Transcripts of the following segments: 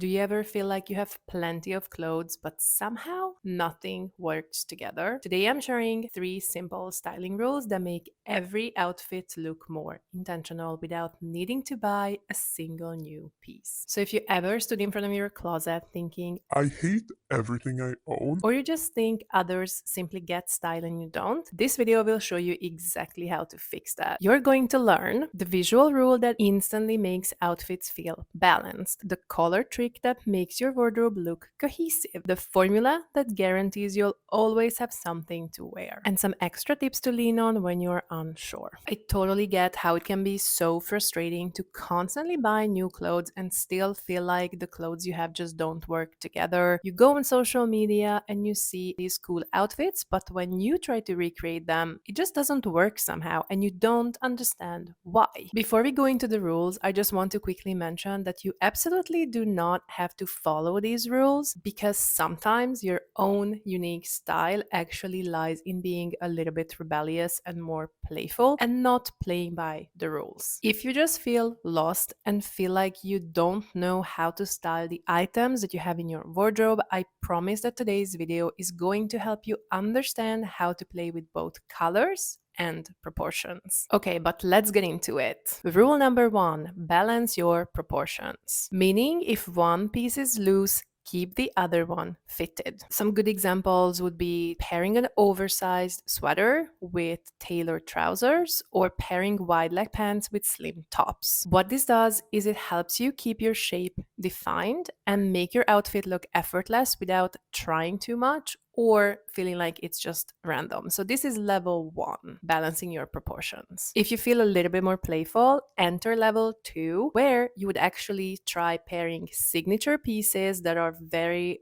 Do you ever feel like you have plenty of clothes, but somehow nothing works together? Today I'm sharing 3 simple styling rules that make every outfit look more intentional without needing to buy a single new piece. So if you ever stood in front of your closet thinking, I hate everything I own. or you just think others simply get style and you don't, this video will show you exactly how to fix that. You're going to learn the visual rule that instantly makes outfits feel balanced, the color trick that makes your wardrobe look cohesive, the formula that guarantees you'll always have something to wear, and some extra tips to lean on when you're unsure. I totally get how it can be so frustrating to constantly buy new clothes and still feel like the clothes you have just don't work together. You go on social media and you see these cool outfits, but when you try to recreate them, it just doesn't work somehow and you don't understand why. Before we go into the rules, I just want to quickly mention that you absolutely do not have to follow these rules because sometimes your own unique style actually lies in being a little bit rebellious and more playful and not playing by the rules. If you just feel lost and feel like you don't know how to style the items that you have in your wardrobe, I promise that today's video is going to help you understand how to play with both colors and proportions. Okay, but let's get into it. Rule number 1, balance your proportions. Meaning, if one piece is loose, keep the other one fitted. Some good examples would be pairing an oversized sweater with tailored trousers or pairing wide leg pants with slim tops. What this does is it helps you keep your shape defined and make your outfit look effortless without trying too much or feeling like it's just random. So this is level 1, balancing your proportions. If you feel a little bit more playful, enter level 2, where you would actually try pairing signature pieces that are very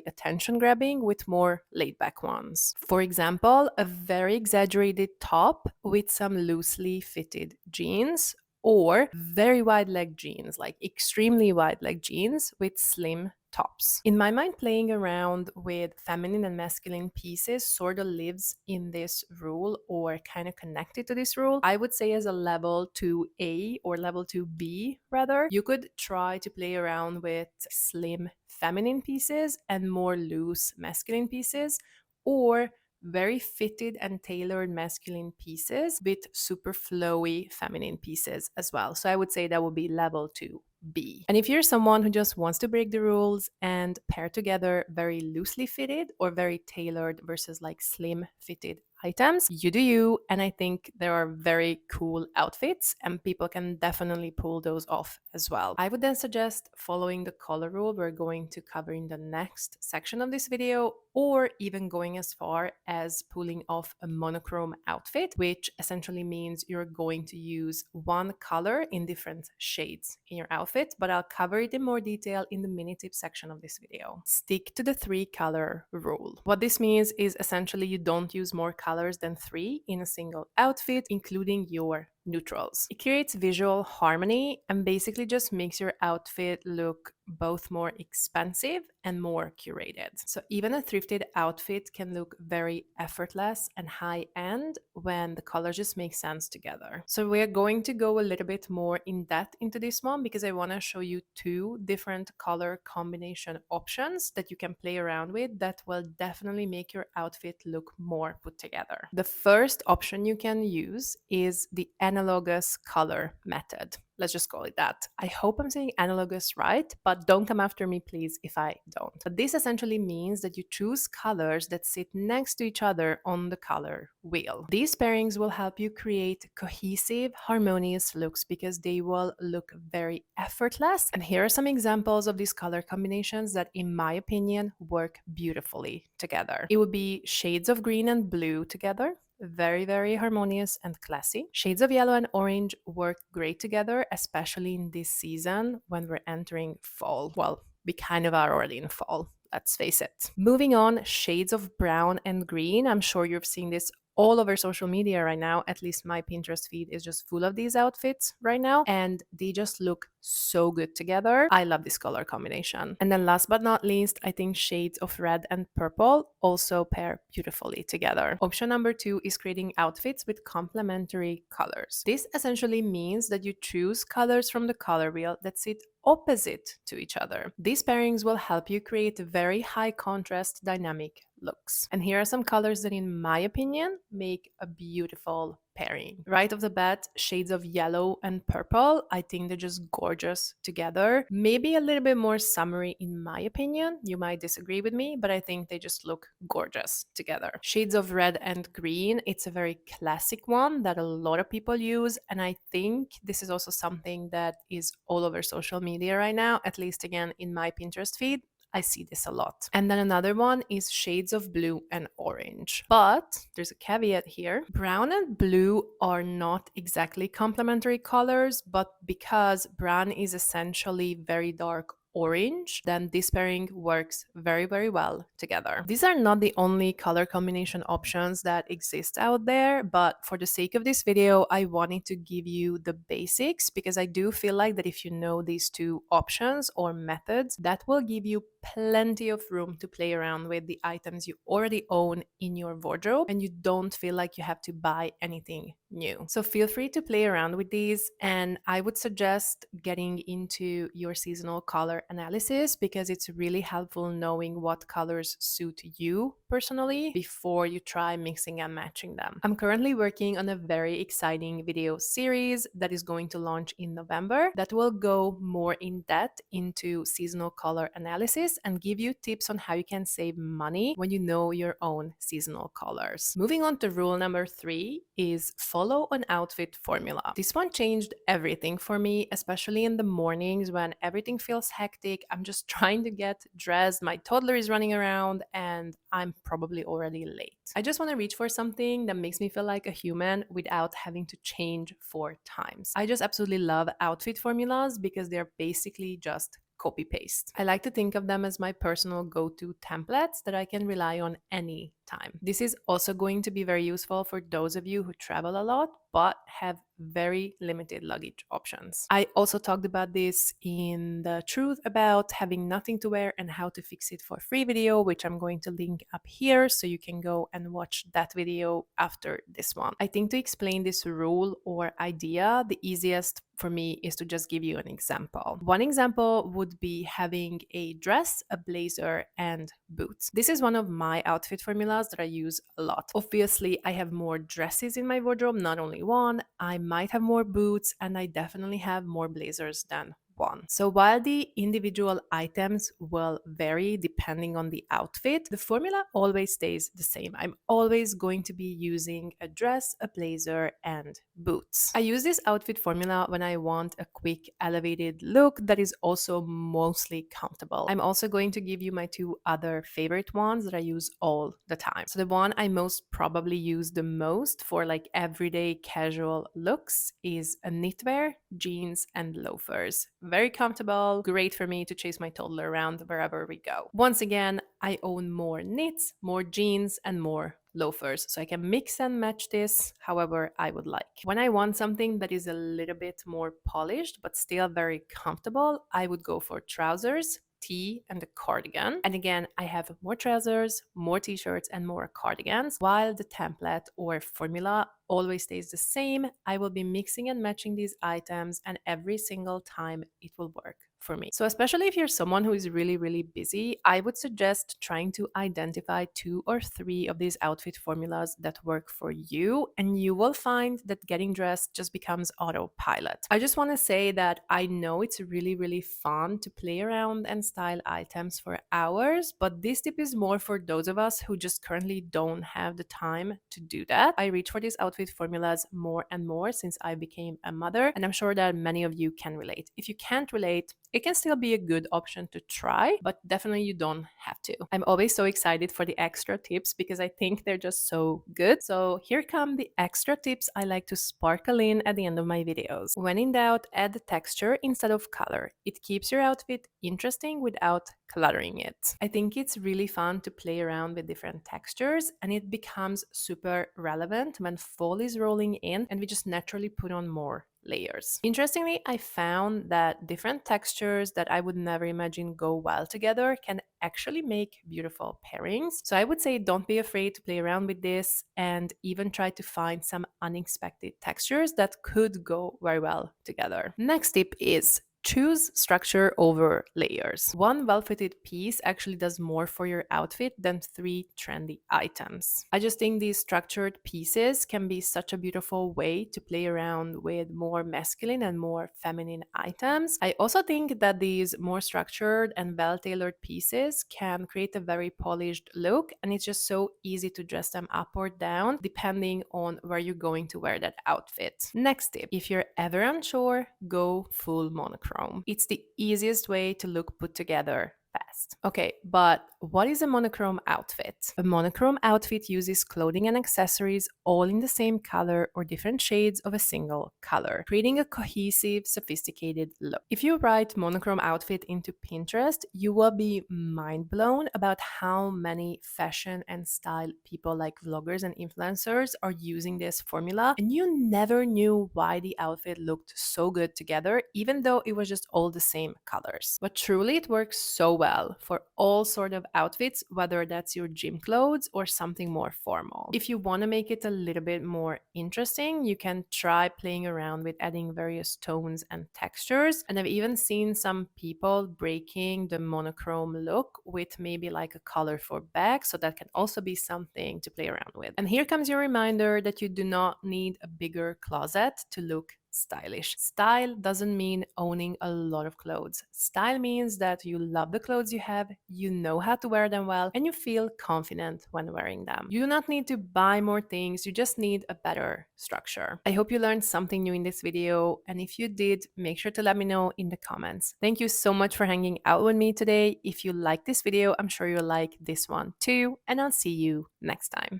attention grabbing with more laid back ones. For example, a very exaggerated top with some loosely fitted jeans, or very wide leg jeans, like extremely wide leg jeans with slim tops. In my mind, playing around with feminine and masculine pieces sort of lives in this rule or kind of connected to this rule. I would say as a level 2A or level 2B rather, you could try to play around with slim feminine pieces and more loose masculine pieces, or very fitted and tailored masculine pieces with super flowy feminine pieces as well. So I would say that would be level 2B. And if you're someone who just wants to break the rules and pair together very loosely fitted or very tailored versus like slim fitted items, you do you. And I think there are very cool outfits and people can definitely pull those off as well. I would then suggest following the color rule we're going to cover in the next section of this video, or even going as far as pulling off a monochrome outfit, which essentially means you're going to use one color in different shades in your outfit, but I'll cover it in more detail in the mini tip section of this video. Stick to the 3 color rule. What this means is essentially you don't use more colors than 3 in a single outfit, including your neutrals. It creates visual harmony and basically just makes your outfit look both more expensive and more curated. So even a thrifted outfit can look very effortless and high end when the colors just make sense together. So we're going to go a little bit more in depth into this one because I want to show you 2 different color combination options that you can play around with that will definitely make your outfit look more put together. The first option you can use is the analogous color method. Let's just call it that. I hope I'm saying analogous right, but don't come after me, please, if I don't. But this essentially means that you choose colors that sit next to each other on the color wheel. These pairings will help you create cohesive, harmonious looks because they will look very effortless. And here are some examples of these color combinations that, in my opinion, work beautifully together. It would be shades of green and blue together. Very harmonious and classy. Shades of yellow and orange work great together, especially in this season when we're entering fall. Well, we kind of are already in fall, let's face it. Moving on, shades of brown and green. I'm sure you've seen this all over social media right now. At least my Pinterest feed is just full of these outfits right now, and they just look so good together. I love this color combination. And then last but not least, I think shades of red and purple also pair beautifully together. Option number 2 is creating outfits with complementary colors. This essentially means that you choose colors from the color wheel that sit opposite to each other. These pairings will help you create very high contrast dynamic looks. And here are some colors that, in my opinion, make a beautiful pairing. Right off the bat, shades of yellow and purple. I think they're just gorgeous together. Maybe a little bit more summery, in my opinion. You might disagree with me, but I think they just look gorgeous together. Shades of red and green. It's a very classic one that a lot of people use. And I think this is also something that is all over social media right now, at least again in my Pinterest feed. I see this a lot. And then another one is shades of blue and orange. But there's a caveat here. Brown and blue are not exactly complementary colors, but because brown is essentially very dark orange, then this pairing works very, very well together. These are not the only color combination options that exist out there, but for the sake of this video, I wanted to give you the basics because I do feel like that if you know these two options or methods, that will give you plenty of room to play around with the items you already own in your wardrobe and you don't feel like you have to buy anything new. So feel free to play around with these, and I would suggest getting into your seasonal color analysis because it's really helpful knowing what colors suit you personally before you try mixing and matching them. I'm currently working on a very exciting video series that is going to launch in November that will go more in depth into seasonal color analysis and give you tips on how you can save money when you know your own seasonal colors. Moving on to rule number 3 is follow an outfit formula. This one changed everything for me, especially in the mornings when everything feels hectic. I'm just trying to get dressed, my toddler is running around, and I'm probably already late. I just want to reach for something that makes me feel like a human without having to change 4 times. I just absolutely love outfit formulas because they're basically just copy paste. I like to think of them as my personal go-to templates that I can rely on any time. This is also going to be very useful for those of you who travel a lot but have very limited luggage options. I also talked about this in the Truth About Having Nothing to Wear and How to Fix It for Free video, which I'm going to link up here so you can go and watch that video after this one. I think to explain this rule or idea, the easiest for me is to just give you an example. One example would be having a dress, a blazer, and boots. This is one of my outfit formulas that I use a lot. Obviously, I have more dresses in my wardrobe, not only one. I might have more boots, and I definitely have more blazers than one. So while the individual items will vary depending on the outfit, the formula always stays the same. I'm always going to be using a dress, a blazer, and boots. I use this outfit formula when I want a quick elevated look that is also mostly comfortable. I'm also going to give you my 2 other favorite ones that I use all the time. So the one I most probably use the most for like everyday casual looks is a knitwear, jeans, and loafers. Very comfortable, great for me to chase my toddler around wherever we go. Once again, I own more knits, more jeans, and more loafers, so I can mix and match this however I would like. When I want something that is a little bit more polished but still very comfortable, I would go for trousers, tee, and a cardigan. And again, I have more trousers, more t-shirts, and more cardigans. While the template or formula always stays the same, I will be mixing and matching these items, and every single time it will work for me. So especially if you're someone who is really, really busy, I would suggest trying to identify 2 or 3 of these outfit formulas that work for you, and you will find that getting dressed just becomes autopilot. I just want to say that I know it's really, really fun to play around and style items for hours, but this tip is more for those of us who just currently don't have the time to do that. I reach for these outfit formulas more and more since I became a mother, and I'm sure that many of you can relate. If you can't relate, it can still be a good option to try, but definitely you don't have to. I'm always so excited for the extra tips because I think they're just so good. So here come the extra tips I like to sparkle in at the end of my videos. When in doubt, add texture instead of color. It keeps your outfit interesting without cluttering it. I think it's really fun to play around with different textures, and it becomes super relevant when fall is rolling in and we just naturally put on more layers. Interestingly, I found that different textures that I would never imagine go well together can actually make beautiful pairings. So I would say don't be afraid to play around with this and even try to find some unexpected textures that could go very well together. Next tip is choose structure over layers. One well fitted piece actually does more for your outfit than three trendy items. I just think these structured pieces can be such a beautiful way to play around with more masculine and more feminine items. I also think that these more structured and well tailored pieces can create a very polished look, and it's just so easy to dress them up or down depending on where you're going to wear that outfit. Next tip, if you're ever unsure, go full monochrome. It's the easiest way to look put together fast. Okay, but what is a monochrome outfit? A monochrome outfit uses clothing and accessories all in the same color or different shades of a single color, creating a cohesive, sophisticated look. If you write monochrome outfit into Pinterest, you will be mind blown about how many fashion and style people like vloggers and influencers are using this formula, and you never knew why the outfit looked so good together, even though it was just all the same colors. But truly, it works so well for all sort of outfits, whether that's your gym clothes or something more formal. If you want to make it a little bit more interesting, you can try playing around with adding various tones and textures. And I've even seen some people breaking the monochrome look with maybe like a colorful bag, so that can also be something to play around with. And here comes your reminder that you do not need a bigger closet to look stylish. Style doesn't mean owning a lot of clothes. Style means that you love the clothes you have, you know how to wear them well, and you feel confident when wearing them. You do not need to buy more things, you just need a better structure. I hope you learned something new in this video, and if you did, make sure to let me know in the comments. Thank you so much for hanging out with me today. If you like this video, I'm sure you'll like this one too, and I'll see you next time.